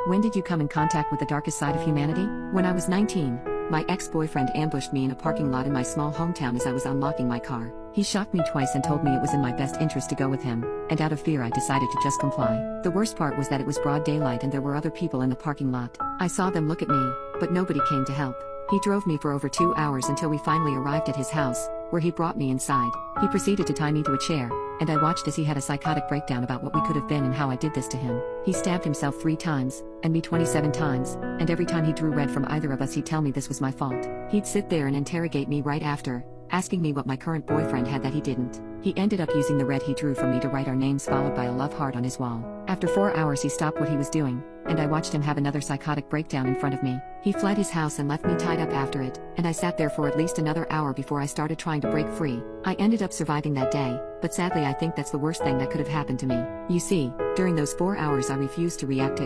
When did you come in contact with the darkest side of humanity? When I was 19, my ex-boyfriend ambushed me in a parking lot in my small hometown as I was unlocking my car. He shocked me twice and told me it was in my best interest to go with him, and out of fear I decided to just comply. The worst part was that it was broad daylight and there were other people in the parking lot. I saw them look at me, but nobody came to help. He drove me for over 2 hours until we finally arrived at his house, where he brought me inside. He proceeded to tie me to a chair, and I watched as he had a psychotic breakdown about what we could have been and how I did this to him. He stabbed himself 3 times, and me 27 times, and every time he drew red from either of us he'd tell me this was my fault. He'd sit there and interrogate me right after, asking me what my current boyfriend had that he didn't. He ended up using the red he drew from me to write our names followed by a love heart on his wall. After 4 hours he stopped what he was doing, and I watched him have another psychotic breakdown in front of me. He fled his house and left me tied up after it, and I sat there for at least another hour before I started trying to break free. I ended up surviving that day, but sadly I think that's the worst thing that could have happened to me. You see, during those 4 hours I refused to react to